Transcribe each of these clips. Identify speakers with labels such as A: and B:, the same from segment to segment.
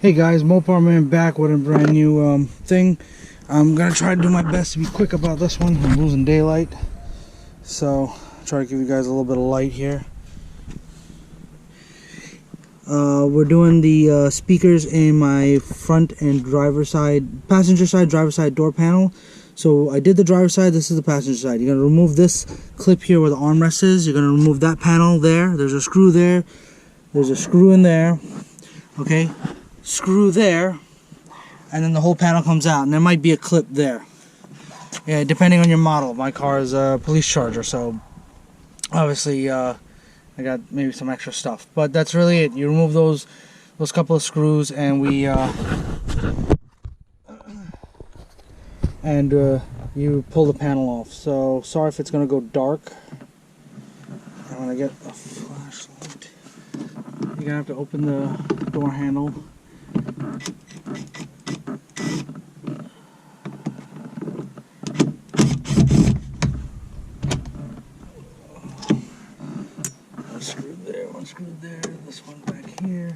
A: Hey guys, Mopar Man back with a brand new thing. I'm gonna try to do my best to be quick about this one. I'm losing daylight, so try to give you guys a little bit of light here. We're doing the speakers in my front and passenger side, driver side door panel. So I did the driver side, this is the passenger side. You're gonna remove this clip here where the armrest is. You're gonna remove that panel there. There's a screw there. There's a screw in there. Okay. Screw there, and then the whole panel comes out, and there might be a clip there. Yeah, depending on your model. My car is a police charger, so obviously I got maybe some extra stuff, but that's really it. You remove those couple of screws, and you pull the panel off. So sorry if it's gonna go dark. I'm gonna get a flashlight. You're gonna have to open the door handle. One screw there, this one back here.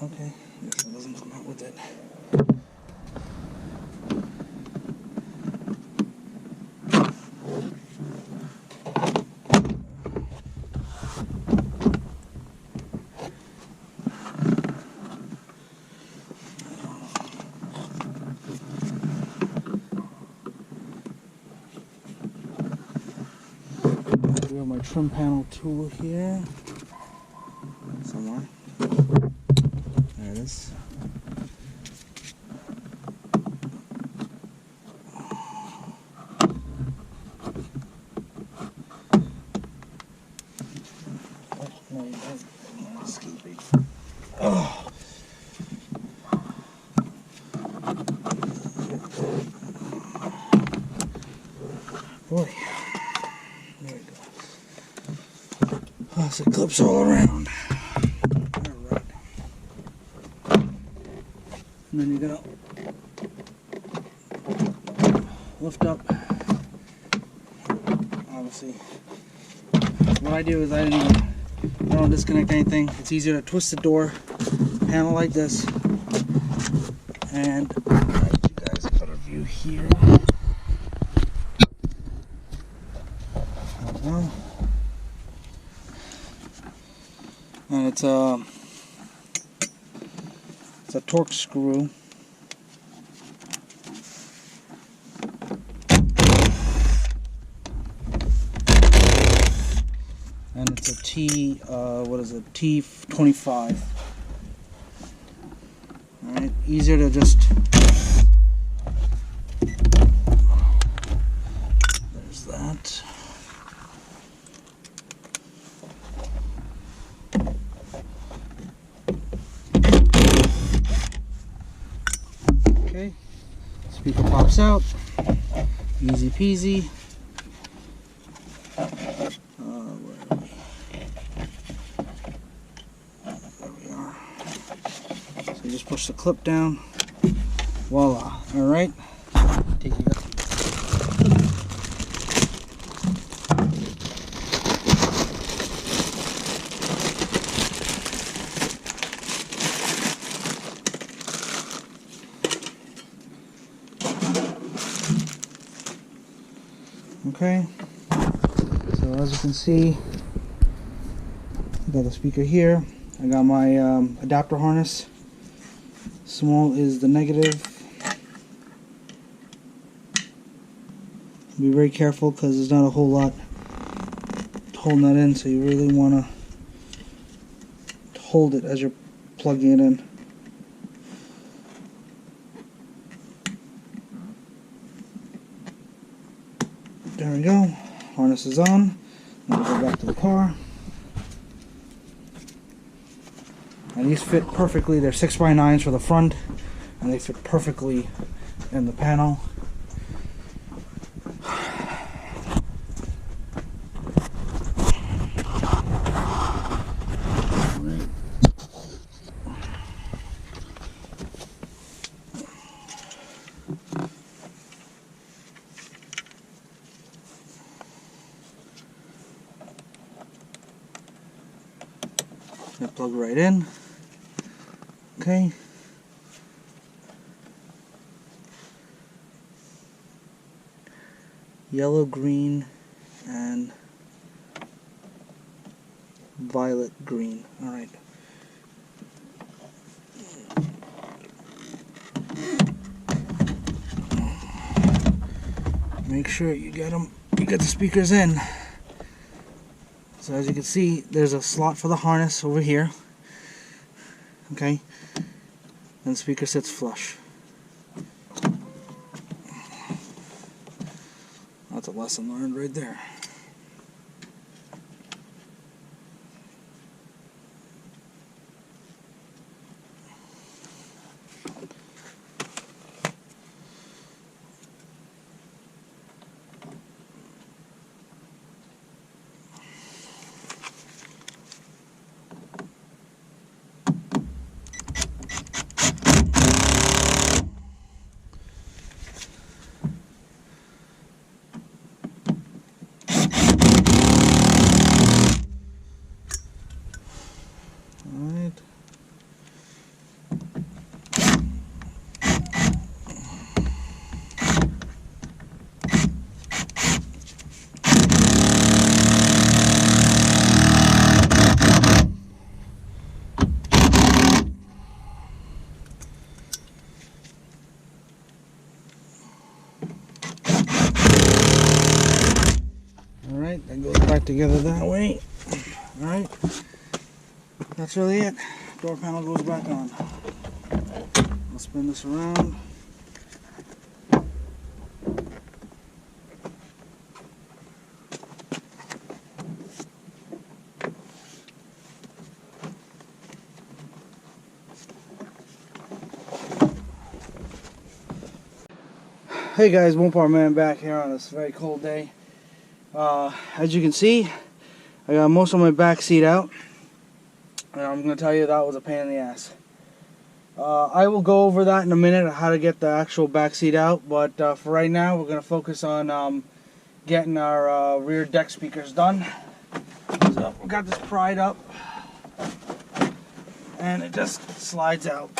A: Okay, guess it doesn't come out with it. I have my trim panel tool here somewhere. There it is. Oh, no, you don't. Escaping. Oh. Boy. There we go. Oh, so clips all around. Alright. And then you're gonna lift up. Obviously, what I do is I don't disconnect anything. It's easier to twist the door panel like this. And I'll give you guys a better view here. And it's a torque screw. And it's a T25. Alright, easier to just, there's that. Okay, speaker pops out, easy peasy. Where are we? There we are. So you just push the clip down, voila. Alright, take it up. Okay, so as you can see, I got the speaker here. I got my adapter harness. Small is the negative. Be very careful because there's not a whole lot holding that in, so you really want to hold it as you're plugging it in. There we go. Harness is on. Now we'll go back to the car. And these fit perfectly. They're 6x9s for the front, and they fit perfectly in the panel. plug right in. Okay. Yellow, green, and violet green. Alright. Make sure you get the speakers in. So as you can see, there's a slot for the harness over here. Okay. And the speaker sits flush. That's a lesson learned right there. Alright. Alright, that goes back together that way. Alright. That's really it. Door panel goes back on. I'll spin this around. Hey guys, One Part Man back here on this very cold day. As you can see, I got most of my back seat out. And I'm going to tell you that was a pain in the ass. I will go over that in a minute, how to get the actual back seat out. But for right now, we're going to focus on getting our rear deck speakers done. So we got this pried up. And it just slides out.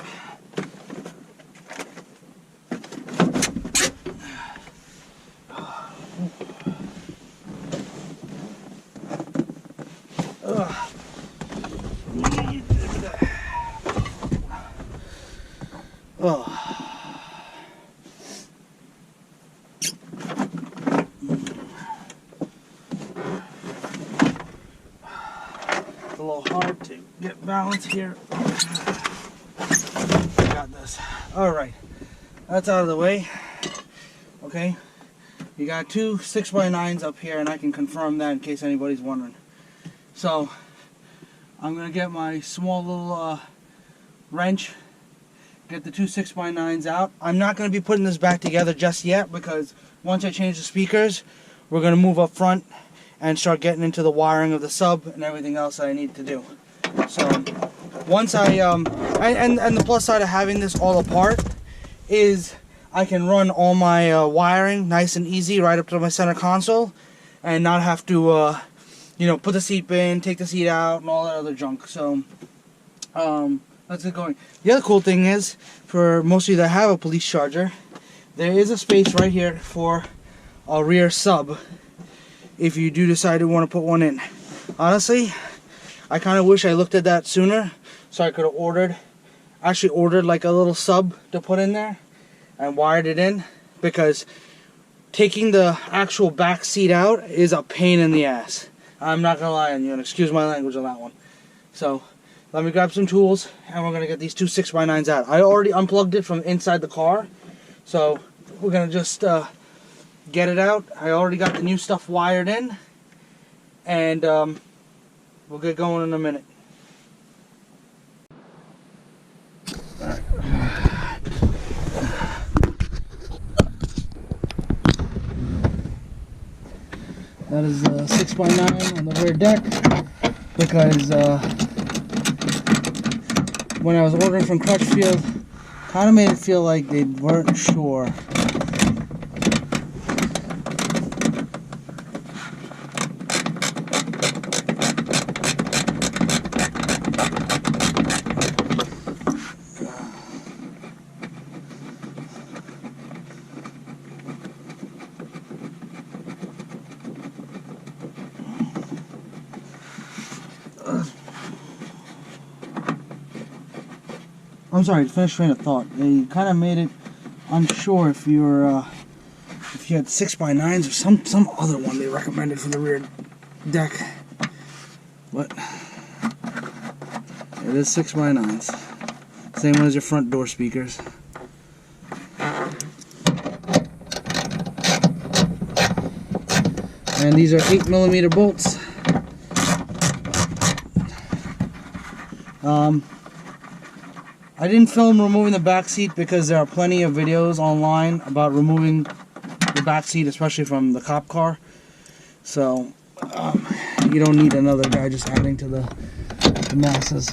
A: It's a little hard to get balance here. Got this. Alright, that's out of the way. Okay, you got two 6x9s up here, and I can confirm that in case anybody's wondering. So, I'm going to get my small little wrench, get the two 6x9s out. I'm not going to be putting this back together just yet, because once I change the speakers, we're going to move up front and start getting into the wiring of the sub and everything else that I need to do. So once I and the plus side of having this all apart is I can run all my wiring nice and easy right up to my center console and not have to you know, put the seat in, take the seat out, and all that other junk. So let's get going. The other cool thing is, for most of you that have a police charger, there is a space right here for a rear sub if you do decide to want to put one in. Honestly, I kind of wish I looked at that sooner, so I could have actually ordered like a little sub to put in there and wired it in, because taking the actual back seat out is a pain in the ass. I'm not gonna lie on you, and excuse my language on that one. So let me grab some tools and we're gonna get these two 6x9s out. I already unplugged it from inside the car, so we're gonna just get it out. I already got the new stuff wired in, and we'll get going in a minute. Alright. That is 6x9 on the rear deck, because when I was ordering from Crutchfield, kind of made it feel like they weren't sure. I'm sorry, finish train of thought. They kind of made it unsure if you're if you had 6x9s or some other one they recommended for the rear deck, but it is 6x9s. Same one as your front door speakers. And these are 8mm bolts. I didn't film removing the back seat because there are plenty of videos online about removing the back seat, especially from the cop car. So you don't need another guy just adding to the masses.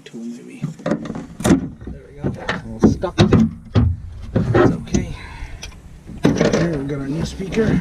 A: Tool maybe. There we go. It's a little stuck. That's okay. Here we got our new speaker.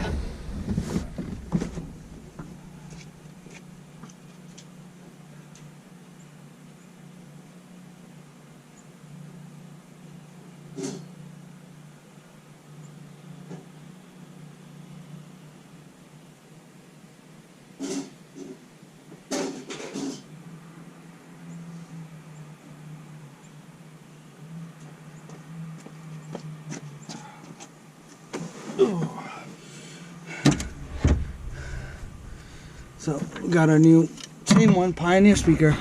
A: So we got our new same one Pioneer speaker.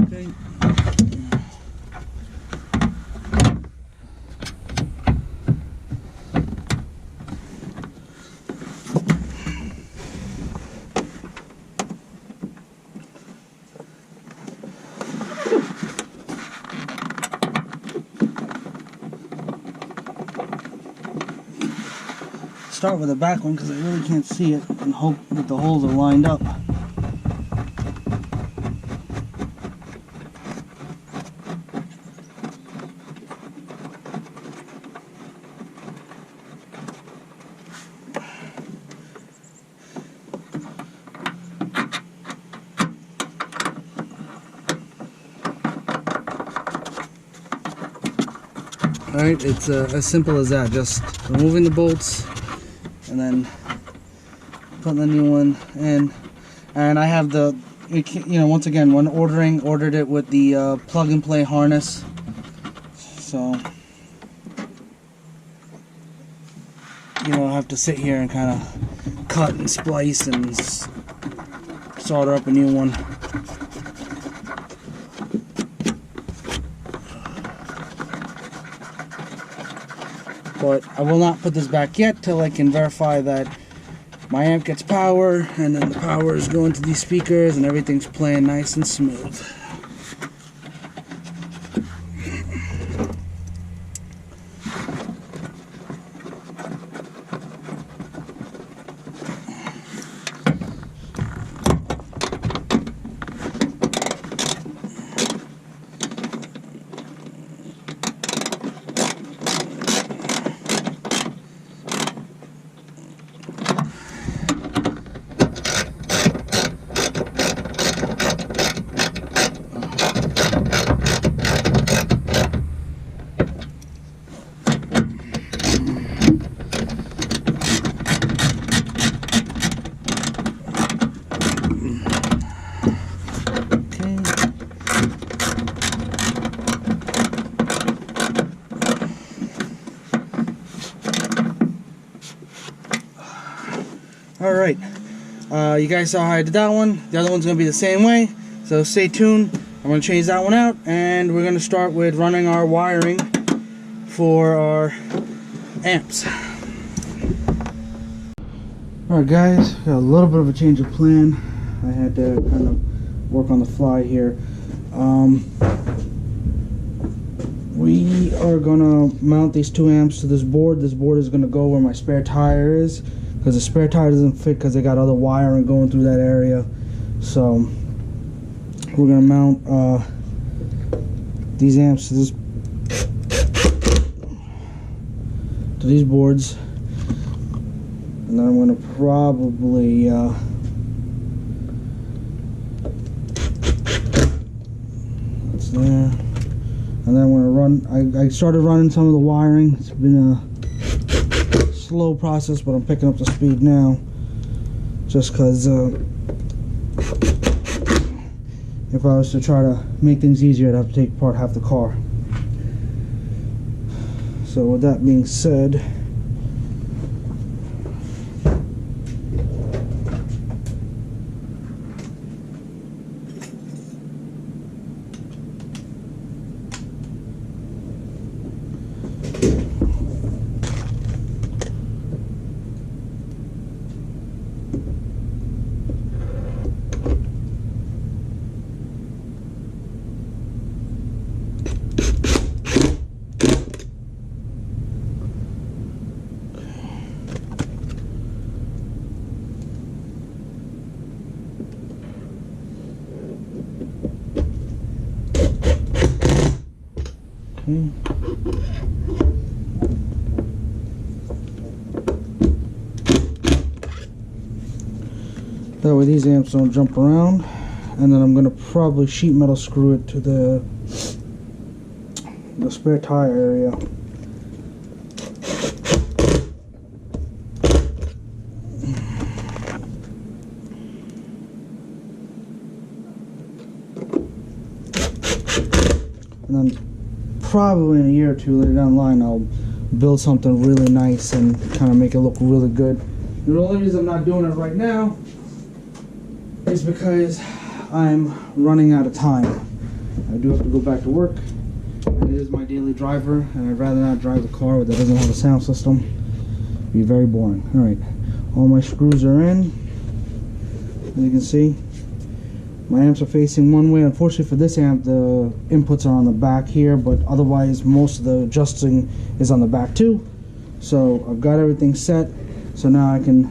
A: Okay. Start with the back one because I really can't see it and hope that the holes are lined up. Alright, it's as simple as that, just removing the bolts and then putting the new one in. And I have the, once again, when ordered it with the plug and play harness, so you don't have to sit here and kind of cut and splice and solder up a new one. But I will not put this back yet till I can verify that my amp gets power, and then the power is going to these speakers and everything's playing nice and smooth. Alright, you guys saw how I did that one. The other one's going to be the same way, so stay tuned. I'm going to change that one out, and we're going to start with running our wiring for our amps. Alright guys, got a little bit of a change of plan. I had to kind of work on the fly here. We are going to mount these two amps to this board. This board is going to go where my spare tire is. because the spare tire doesn't fit because they got other wiring going through that area. So we're gonna mount these amps to these boards, and then I'm gonna probably that's there. And then I'm going to run, I started running some of the wiring. It's been a slow process, but I'm picking up the speed now. Just because if I was to try to make things easier, I'd have to take apart half the car. So with that being said, that way these amps don't jump around. And then I'm going to probably sheet metal screw it to the spare tire area. And then probably in a year or two later down the line, I'll build something really nice and kind of make it look really good. The only reason I'm not doing it right now is because I'm running out of time. I do have to go back to work. It is my daily driver, and I'd rather not drive the car that doesn't have a sound system. It'd be very boring. Alright, all my screws are in. As you can see, my amps are facing one way. Unfortunately for this amp, the inputs are on the back here, but otherwise most of the adjusting is on the back too. So I've got everything set. So now I can,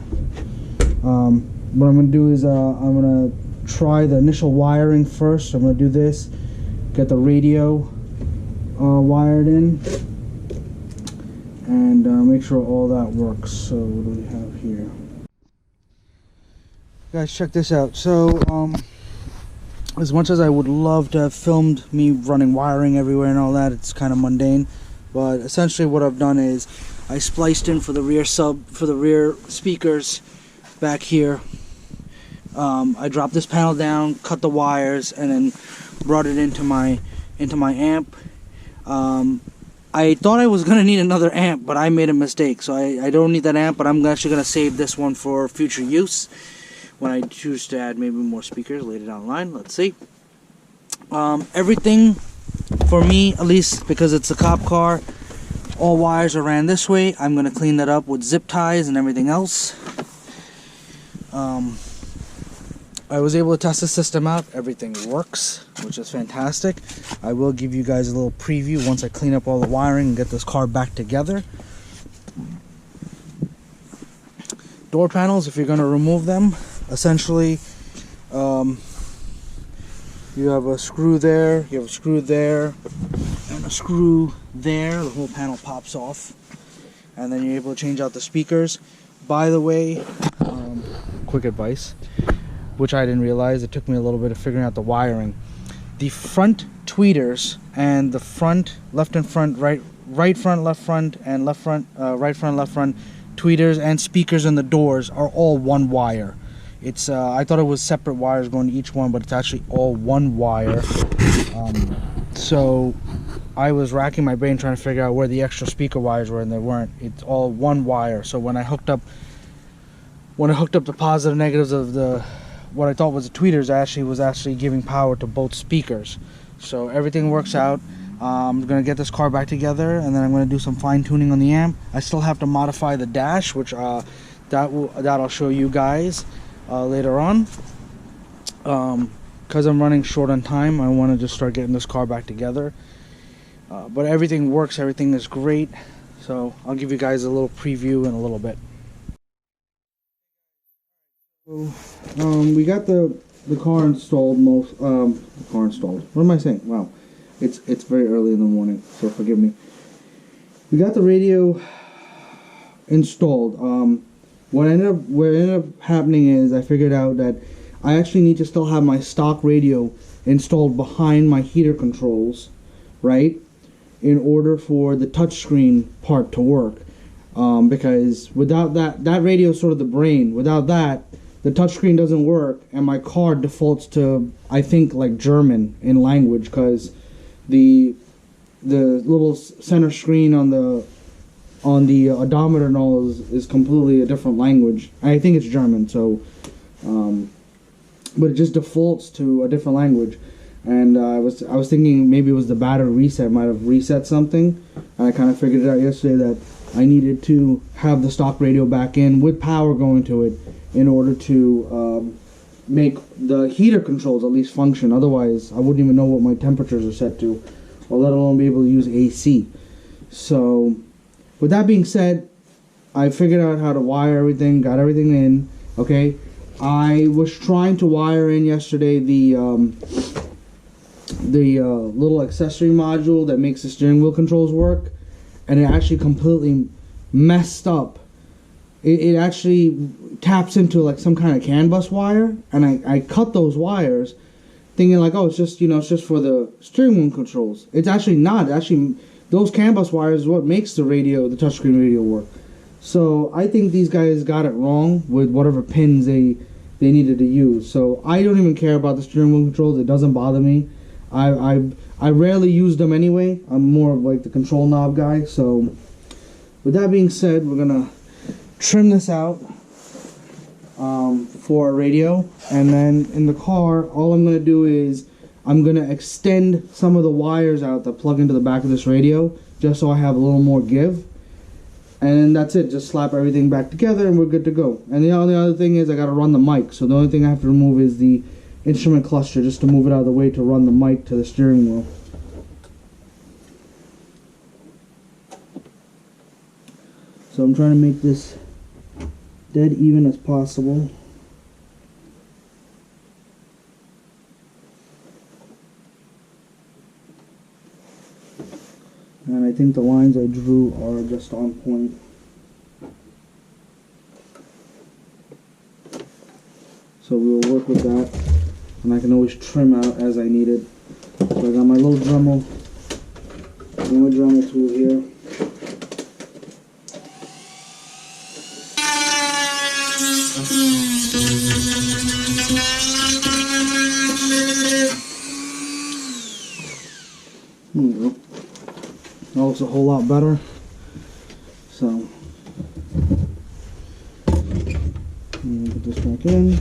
A: what I'm going to do is I'm going to try the initial wiring first. I'm going to do this, get the radio wired in, and make sure all that works. So what do we have here? Guys, check this out. So as much as I would love to have filmed me running wiring everywhere and all that, it's kind of mundane. But essentially what I've done is I spliced in for the rear speakers back here. I dropped this panel down, cut the wires, and then brought it into my amp. I thought I was gonna need another amp, but I made a mistake, so I don't need that amp. But I'm actually gonna save this one for future use when I choose to add maybe more speakers later down the line. Let's see. Everything for me, at least because it's a cop car, all wires are ran this way. I'm gonna clean that up with zip ties and everything else. I was able to test the system out. Everything works, which is fantastic. I will give you guys a little preview once I clean up all the wiring and get this car back together. Door panels, if you're going to remove them, essentially you have a screw there, you have a screw there, and a screw there. The whole panel pops off, and then you're able to change out the speakers. By the way, quick advice, which I didn't realize, it took me a little bit of figuring out the wiring. The front tweeters and the front, left and front, right front, left front, and left front, right front, left front tweeters and speakers in the doors are all one wire. It's I thought it was separate wires going to each one, but it's actually all one wire. So I was racking my brain trying to figure out where the extra speaker wires were, and they weren't. It's all one wire. So when I hooked up the positive negatives of the what I thought was the tweeters, was actually giving power to both speakers. So everything works out. I'm gonna get this car back together, and then I'm gonna do some fine tuning on the amp. I still have to modify the dash, which that I'll show you guys later on. Because I'm running short on time, I want to just start getting this car back together. But everything works. Everything is great. So I'll give you guys a little preview in a little bit. We got the car installed. The car installed. What am I saying? Wow, it's very early in the morning, so forgive me. We got the radio installed. What ended up happening is I figured out that I actually need to still have my stock radio installed behind my heater controls, right? In order for the touchscreen part to work, because without that radio is sort of the brain. Without that, the touchscreen doesn't work, and my car defaults to, I think, like German in language, because the little center screen on the odometer and all is completely a different language. I think it's German, so but it just defaults to a different language. And I was thinking maybe it was the battery reset, might have reset something, and I kind of figured it out yesterday that I needed to have the stock radio back in with power going to it in order to make the heater controls at least function. Otherwise, I wouldn't even know what my temperatures are set to, or let alone be able to use AC. So, with that being said, I figured out how to wire everything, got everything in. Okay, I was trying to wire in yesterday the little accessory module that makes the steering wheel controls work, and it actually completely messed up. It actually taps into like some kind of CAN bus wire, and I cut those wires thinking like, oh, it's just for the steering wheel controls. It's actually not. Actually, those CAN bus wires is what makes the touchscreen radio work. So I think these guys got it wrong with whatever pins they needed to use. So I don't even care about the steering wheel controls. It doesn't bother me. I rarely use them anyway. I'm more of like the control knob guy. So with that being said, we're gonna trim this out for our radio, and then in the car, all I'm gonna do is I'm gonna extend some of the wires out that plug into the back of this radio, just so I have a little more give. And that's it. Just slap everything back together, and we're good to go. And the only other thing is I gotta run the mic. So the only thing I have to remove is the instrument cluster, just to move it out of the way to run the mic to the steering wheel. So I'm trying to make this dead even as possible. And I think the lines I drew are just on point. So we will work with that, and I can always trim out as I need it. So I got my little Dremel tool here. There we go. That looks a whole lot better. So, put this back in.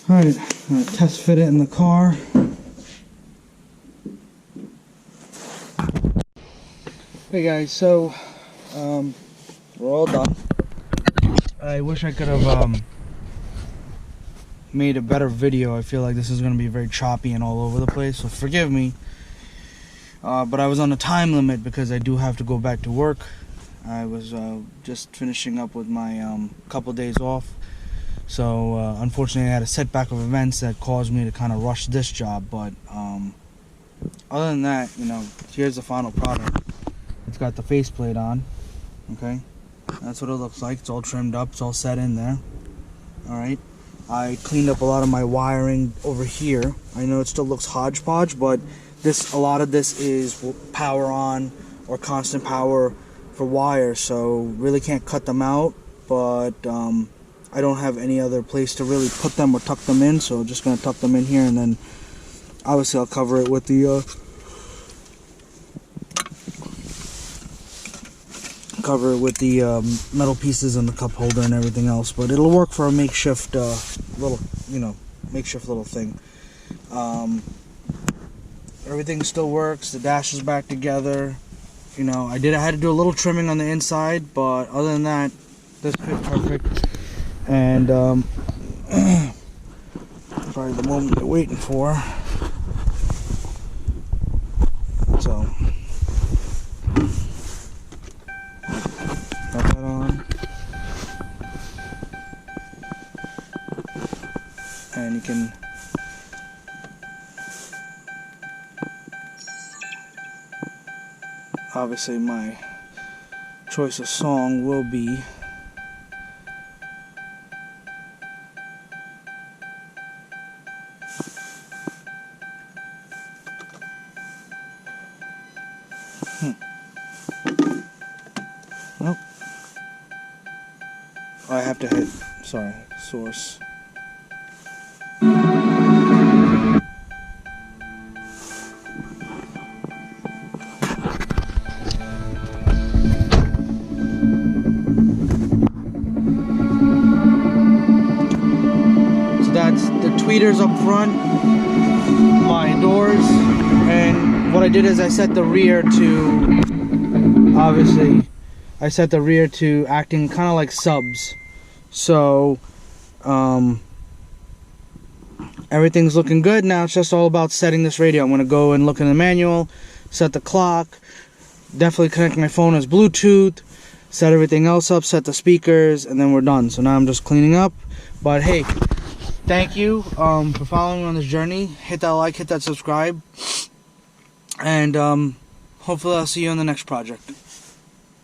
A: Alright, I'm going to test fit it in the car. Hey guys, so we're all done. I wish I could have made a better video. I feel like this is going to be very choppy and all over the place, so forgive me. But I was on a time limit because I do have to go back to work. I was just finishing up with my couple days off. So unfortunately I had a setback of events that caused me to kind of rush this job, but other than that, here's the final product. It's got the faceplate on, okay? That's what it looks like. It's all trimmed up, it's all set in there. Alright, I cleaned up a lot of my wiring over here. I know it still looks hodgepodge, but a lot of this is power on or constant power for wires, so really can't cut them out, but I don't have any other place to really put them or tuck them in, so I'm just going to tuck them in here, and then obviously I'll cover it with the metal pieces and the cup holder and everything else, but it'll work for a makeshift little thing. Everything still works. The dash is back together. You know, I had to do a little trimming on the inside, but other than that, this fit perfect. And probably the moment you're waiting for. So got that on, and you can obviously my choice of song will be nope. I have to hit, sorry, source. So that's the tweeters up front, my doors, and what I did is I set the rear to, obviously, I set the rear to acting kind of like subs. So everything's looking good. Now it's just all about setting this radio. I'm going to go and look in the manual, set the clock, definitely connect my phone as Bluetooth, set everything else up, set the speakers, and then we're done. So now I'm just cleaning up. But hey, thank you for following me on this journey. Hit that like, hit that subscribe, and hopefully I'll see you on the next project.